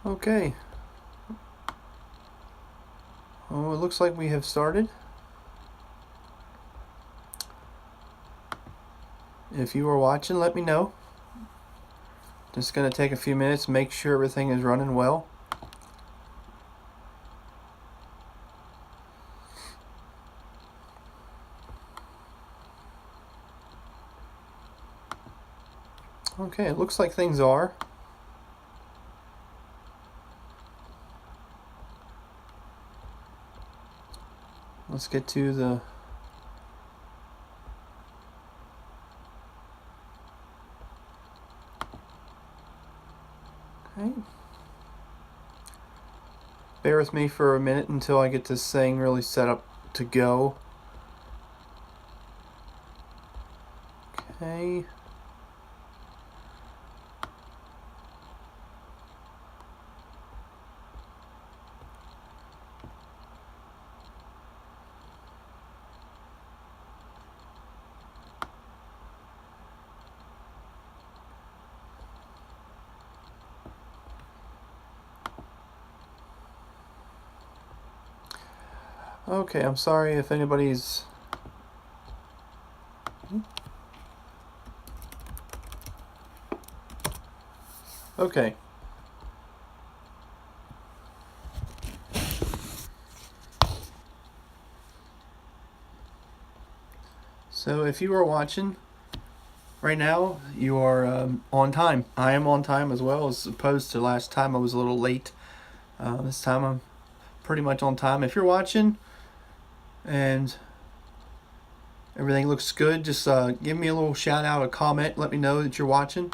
Okay. Oh, it looks like we have started. If you are watching, let me know. Just going to take a few minutes, make sure everything is running well. Okay, it looks like things are. Let's get to the okay. Bear with me for a minute until I get this thing really set up to go. Okay. Okay, I'm sorry if anybody's... Okay. So if you are watching right now, you are on time. I am on time as well, as opposed to last time I was a little late. This time I'm pretty much on time. If you're watching and everything looks good, just give me a little shout out, a comment, let me know that you're watching.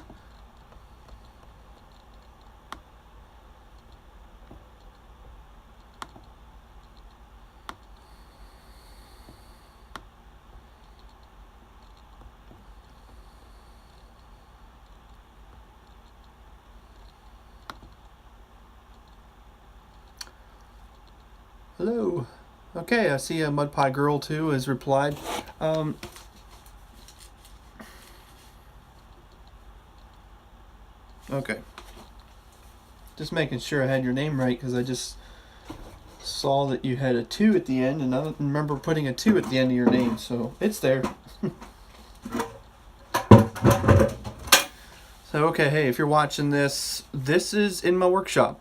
Hello. Okay, I see a Mud Pie Girl too has replied. Okay. Just making sure I had your name right, because I just saw that you had a 2 at the end, and I don't remember putting a 2 at the end of your name, so it's there. So, okay, hey, if you're watching this, this is in my workshop.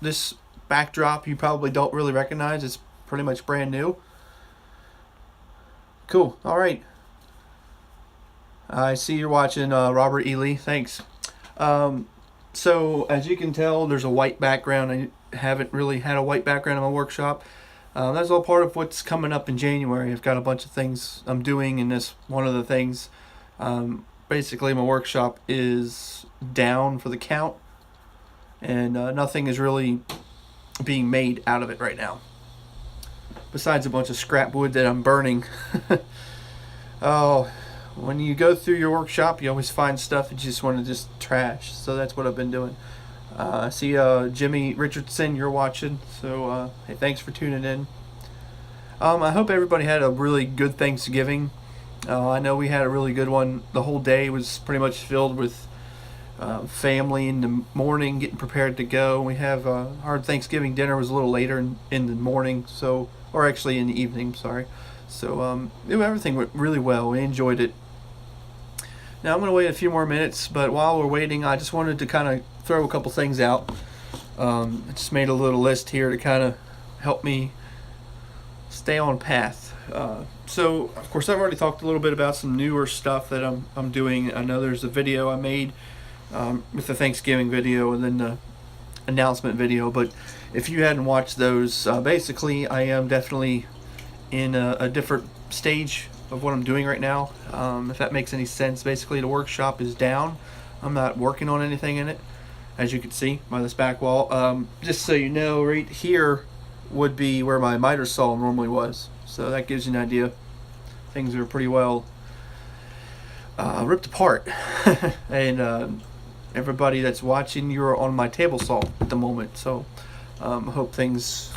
This backdrop you probably don't really recognize. It's pretty much brand new. Cool. All right. I see you're watching, Robert Ely. Thanks. So as you can tell, there's a white background. I haven't really had a white background in my workshop. That's all part of what's coming up in January. I've got a bunch of things I'm doing, and this one of the things. Basically, my workshop is down for the count, and nothing is really being made out of it right now, besides a bunch of scrap wood that I'm burning. Oh, when you go through your workshop, you always find stuff that you just want to just trash. So that's what I've been doing. I see Jimmy Richardson, you're watching. So hey, thanks for tuning in. I hope everybody had a really good Thanksgiving. I know we had a really good one. The whole day was pretty much filled with family in the morning, getting prepared to go. We have our Thanksgiving dinner was a little later in the morning, so, or actually in the evening, sorry. So everything went really well. We enjoyed it. Now I'm going to wait a few more minutes, but while we're waiting, I just wanted to kind of throw a couple things out. I just made a little list here to kind of help me stay on path. So of course I've already talked a little bit about some newer stuff that I'm doing. I know there's a video I made with the Thanksgiving video and then the announcement video, but if you hadn't watched those, basically I am definitely in a different stage of what I'm doing right now. If that makes any sense. Basically the workshop is down. I'm not working on anything in it, as you can see by this back wall. Just so you know, right here would be where my miter saw normally was, so that gives you an idea. Things are pretty well ripped apart. And everybody that's watching, you're on my table saw at the moment, so I hope things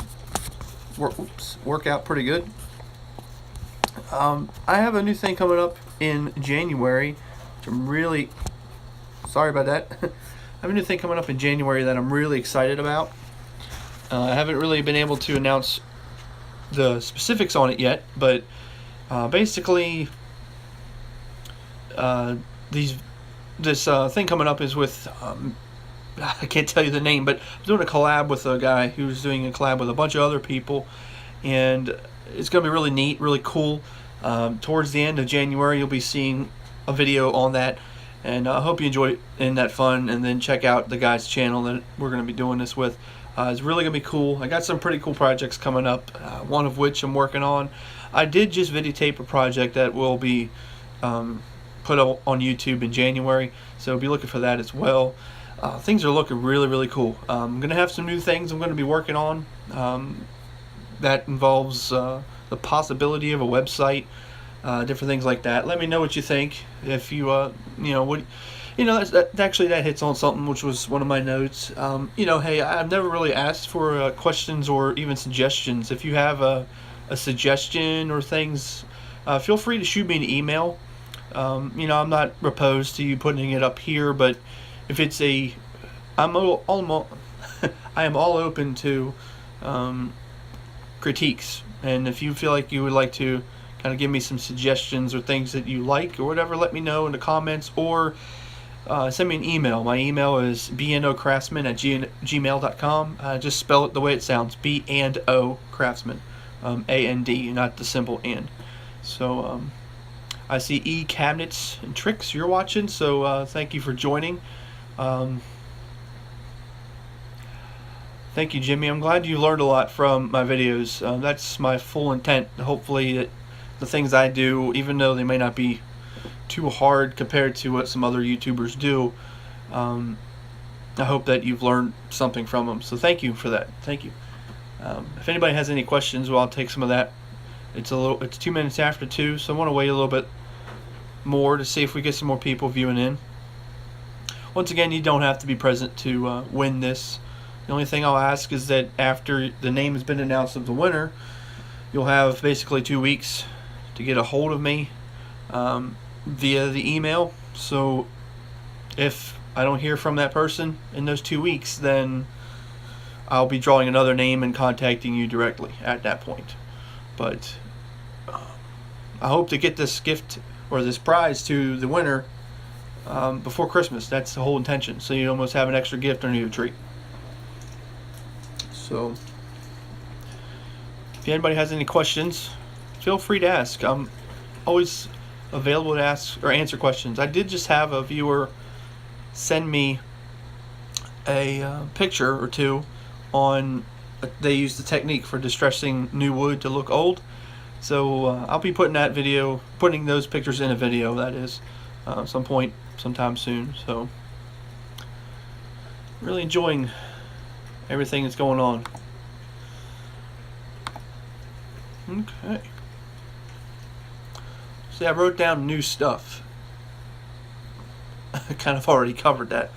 work out pretty good. I have a new thing coming up in January, which I'm really sorry about that. I have a new thing coming up in January that I'm really excited about. I haven't really been able to announce the specifics on it yet, but basically, this thing coming up is with I can't tell you the name, but I'm doing a collab with a guy who's doing a collab with a bunch of other people, and it's going to be really neat, really cool. Towards the end of January, you'll be seeing a video on that, and I hope you enjoy it and that fun, and then check out the guy's channel that we're going to be doing this with. It's really going to be cool. I got some pretty cool projects coming up, one of which I'm working on. I did just videotape a project that will be put up on YouTube in January, so be looking for that as well. Things are looking really, really cool. I'm going to have some new things I'm going to be working on. That involves the possibility of a website, different things like that. Let me know what you think. If you, actually that hits on something which was one of my notes. Hey, I've never really asked for questions or even suggestions. If you have a suggestion or things, feel free to shoot me an email. I'm not opposed to you putting it up here, but if it's I am all open to critiques, and if you feel like you would like to kind of give me some suggestions or things that you like or whatever, let me know in the comments, or send me an email. My email is bnocraftsman@gmail.com. Just spell it the way it sounds, B&O Craftsman, A-N-D, not the simple and. So I see E Cabinets and Tricks you're watching, so thank you for joining. Thank you, Jimmy. I'm glad you learned a lot from my videos. That's my full intent. Hopefully the things I do, even though they may not be too hard compared to what some other YouTubers do, I hope that you've learned something from them. So thank you for that. Thank you. If anybody has any questions, well, I'll take some of that. It's 2 minutes after 2, so I want to wait a little bit more to see if we get some more people viewing in. Once again, you don't have to be present to win this. The only thing I'll ask is that after the name has been announced of the winner, you'll have basically 2 weeks to get a hold of me via the email. So if I don't hear from that person in those 2 weeks, then I'll be drawing another name and contacting you directly at that point. But I hope to get this gift or this prize to the winner before Christmas. That's the whole intention, so you almost have an extra gift under your tree. So if anybody has any questions, feel free to ask. I'm always available to ask or answer questions. I did just have a viewer send me a picture or two on they use the technique for distressing new wood to look old. So I'll be putting those pictures in a video, that is, some point sometime soon. So really enjoying everything that's going on. Okay. See, I wrote down new stuff. I kind of already covered that.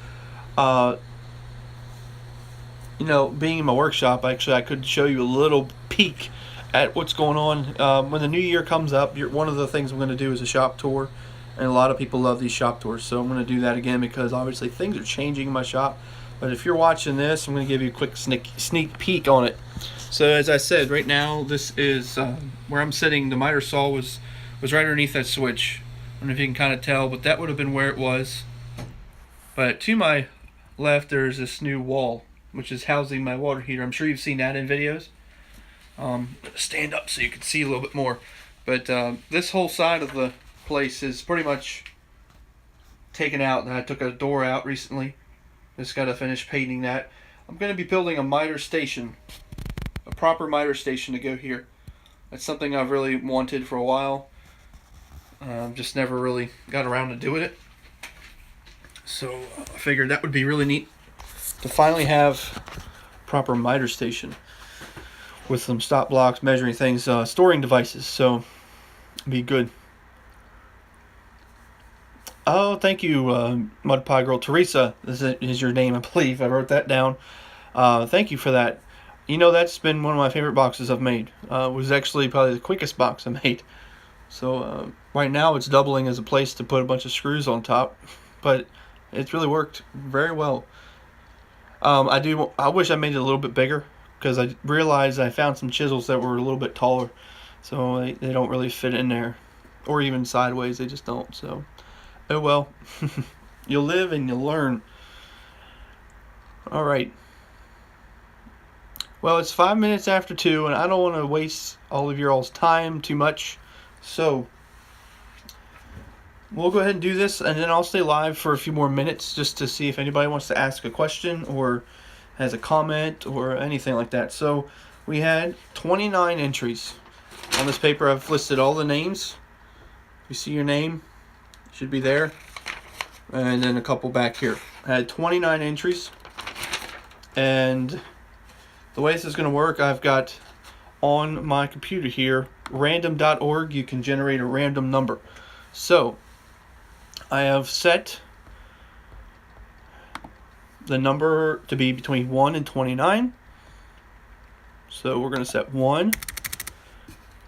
Being in my workshop, actually, I could show you a little peek at what's going on. When the new year comes up, one of the things I'm going to do is a shop tour, and a lot of people love these shop tours, so I'm going to do that again because obviously things are changing in my shop. But if you're watching this, I'm going to give you a quick sneak peek on it. So as I said, right now this is where I'm sitting. The miter saw was right underneath that switch. I don't know if you can kind of tell, but that would have been where it was. But to my left, there's this new wall, which is housing my water heater. I'm sure you've seen that in videos. Stand up so you can see a little bit more. But this whole side of the place is pretty much taken out. I took a door out recently. Just got to finish painting that. I'm going to be building a miter station, a proper miter station to go here. That's something I've really wanted for a while. Just never really got around to doing it. So I figured that would be really neat to finally have a proper miter station with some stop blocks, measuring things, storing devices. So it'd be good. Oh, thank you, Mud Pie Girl. Teresa is your name, I believe. I wrote that down. Thank you for that. That's been one of my favorite boxes I've made. It was actually probably the quickest box I made. So right now it's doubling as a place to put a bunch of screws on top. But It's really worked very well. I wish I made it a little bit bigger because I realized I found some chisels that were a little bit taller, so they don't really fit in there, or even sideways. They just don't. So, oh well. You'll live and you'll learn. All right. Well, it's 5 minutes after 2, and I don't want to waste all of your all's time too much, so we'll go ahead and do this, and then I'll stay live for a few more minutes just to see if anybody wants to ask a question or has a comment or anything like that. So we had 29 entries on this paper. I've listed all the names. You see your name, it should be there, and then a couple back here. I had 29 entries, and the way this is going to work, I've got on my computer here random.org. You can generate a random number. So I have set the number to be between 1 and 29. So we're going to set 1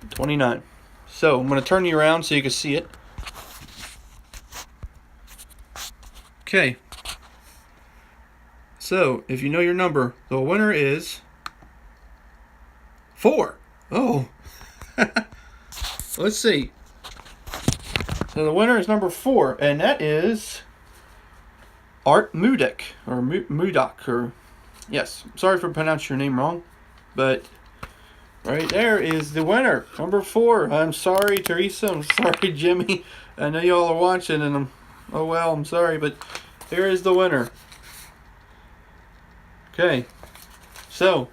and 29. So I'm going to turn you around so you can see it. Okay. So if you know your number, the winner is 4. Oh. Let's see. So the winner is number 4, and that is Art Mudek, or Mudak, or yes. Sorry for pronouncing your name wrong, but right there is the winner, number 4. I'm sorry, Teresa. I'm sorry, Jimmy. I know y'all are watching, and oh well. I'm sorry, but here is the winner. Okay. So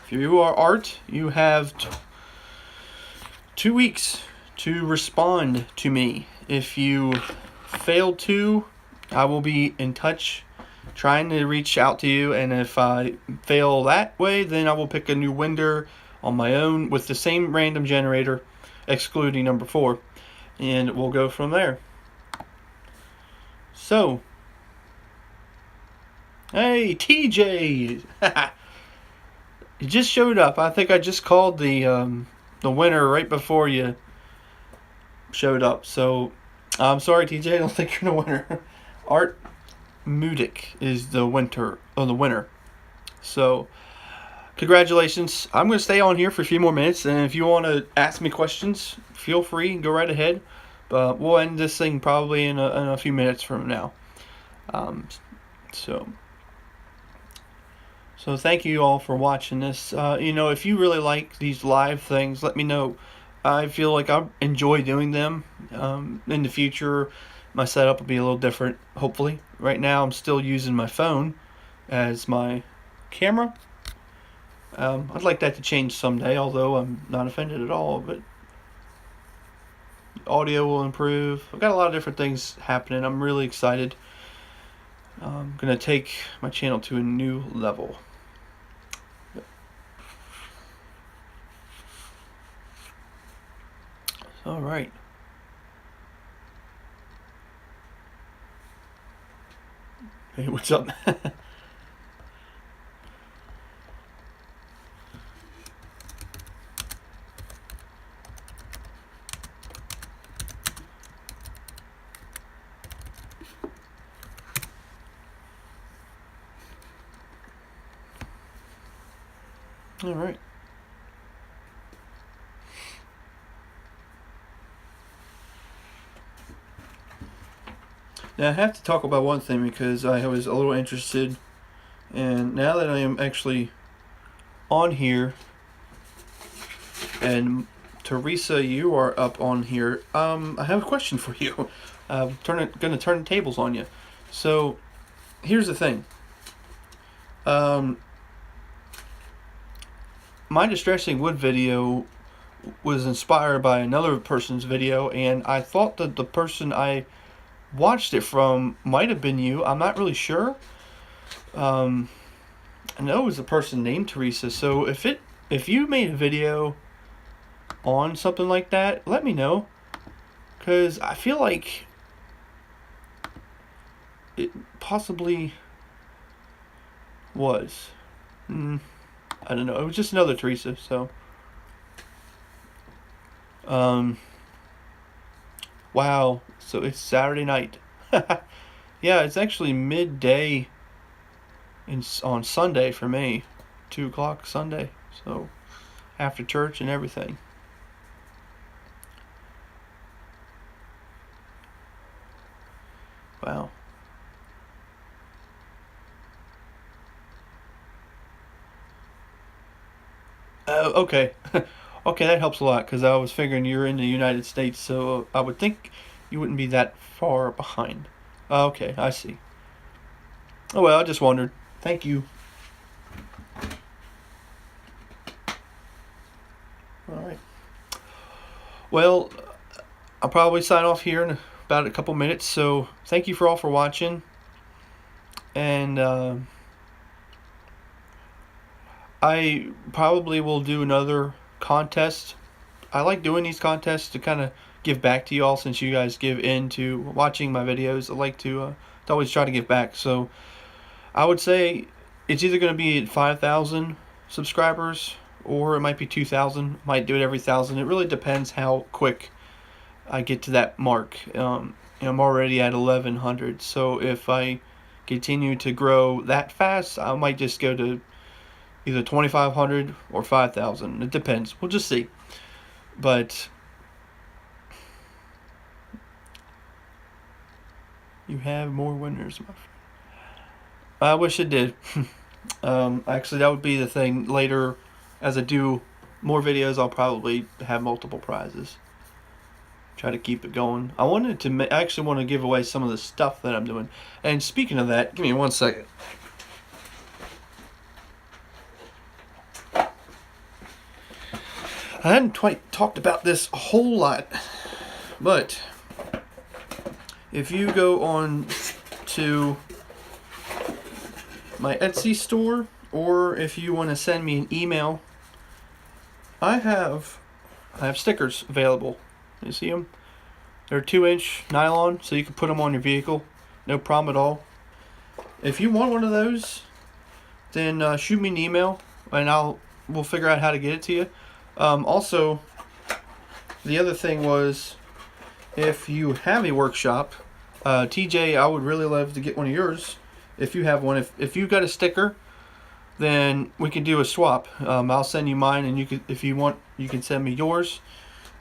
if you are Art, you have 2 weeks to respond to me. If you fail to, I will be in touch trying to reach out to you, and if I fail that way, then I will pick a new winner on my own with the same random generator, excluding number 4, and we'll go from there. So, hey TJ, you just showed up. I think I just called the winner right before you showed up. So I'm sorry, TJ. I don't think you're the winner. Art Mudik is the winner. So congratulations. I'm going to stay on here for a few more minutes, and if you want to ask me questions, feel free. Go right ahead. But we'll end this thing probably in a few minutes from now. So thank you all for watching this. If you really like these live things, let me know. I feel like I enjoy doing them. In the future, my setup will be a little different, hopefully. Right now, I'm still using my phone as my camera. I'd like that to change someday, although I'm not offended at all. But audio will improve. I've got a lot of different things happening. I'm really excited. I'm going to take my channel to a new level. All right. Hey, what's up? All right. Now I have to talk about one thing because I was a little interested, and now that I am actually on here, and Teresa, you are up on here, I have a question for you. I'm going to turn the tables on you. So here's the thing. My distressing wood video was inspired by another person's video, and I thought that the person I watched it from might have been you. I'm not really sure. I know it was a person named Teresa. So if you made a video on something like that, let me know, because I feel like it possibly was. I don't know. It was just another Teresa. So wow. So it's Saturday night. Yeah, it's actually midday on Sunday for me, 2 o'clock Sunday. So after church and everything. Wow. Okay. Okay, that helps a lot because I was figuring you're in the United States, so I would think you wouldn't be that far behind. Okay, I see. Oh well, I just wondered. Thank you. All right. Well, I'll probably sign off here in about a couple minutes. So thank you for all for watching, and I probably will do another contest. I like doing these contests to kind of give back to you all since you guys give in to watching my videos. I like to always try to give back. So I would say it's either going to be at 5,000 subscribers or it might be 2,000. Might do it every 1,000. It really depends how quick I get to that mark. I'm already at 1,100. So if I continue to grow that fast, I might just go to either 2,500 or 5,000. It depends. We'll just see. But you have more winners, my friend. I wish it did. Actually, that would be the thing later. As I do more videos, I'll probably have multiple prizes. Try to keep it going. I wanted to. I actually want to give away some of the stuff that I'm doing. And speaking of that, give me 1 second. I hadn't quite talked about this a whole lot, but if you go on to my Etsy store, or if you want to send me an email, I have stickers available. You see them? They're 2-inch nylon, so you can put them on your vehicle, no problem at all. If you want one of those, then shoot me an email, and we'll figure out how to get it to you. Also, the other thing was, if you have a workshop, TJ, I would really love to get one of yours. If you have one, if you've got a sticker, then we can do a swap. I'll send you mine, and you can, if you want, you can send me yours,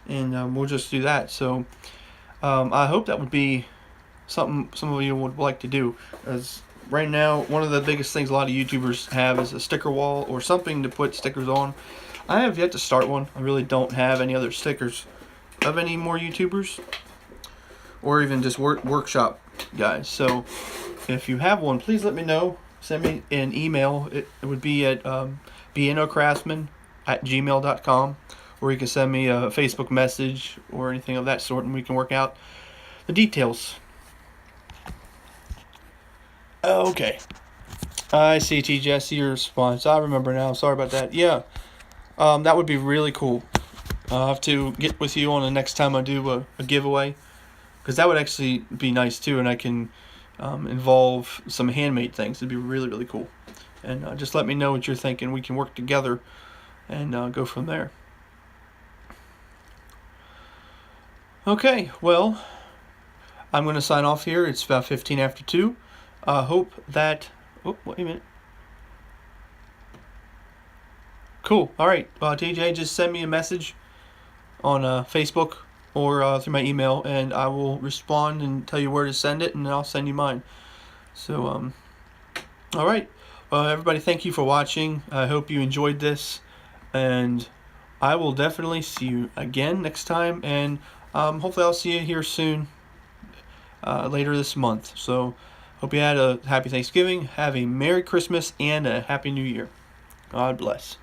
and we'll just do that. So I hope that would be something some of you would like to do. As right now, one of the biggest things a lot of YouTubers have is a sticker wall or something to put stickers on. I have yet to start one. I really don't have any other stickers of any more YouTubers, or even just workshop guys. So if you have one, please let me know. Send me an email. It would be at bnocraftsman@gmail.com, or you can send me a Facebook message or anything of that sort, and we can work out the details. Okay. I see, TJ. I see your response. I remember now. Sorry about that. Yeah. That would be really cool. I'll have to get with you on the next time I do a giveaway, because that would actually be nice too, and I can involve some handmade things. It'd be really, really cool. And just let me know what you're thinking. We can work together and go from there. Okay, well, I'm going to sign off here. It's about 15 after 2. Hope that... Oh, wait a minute. Cool. All right. TJ, just send me a message on Facebook or through my email, and I will respond and tell you where to send it, and I'll send you mine. So, all right. Well, everybody, thank you for watching. I hope you enjoyed this, and I will definitely see you again next time, and hopefully I'll see you here soon, later this month. So, hope you had a happy Thanksgiving, have a Merry Christmas, and a Happy New Year. God bless.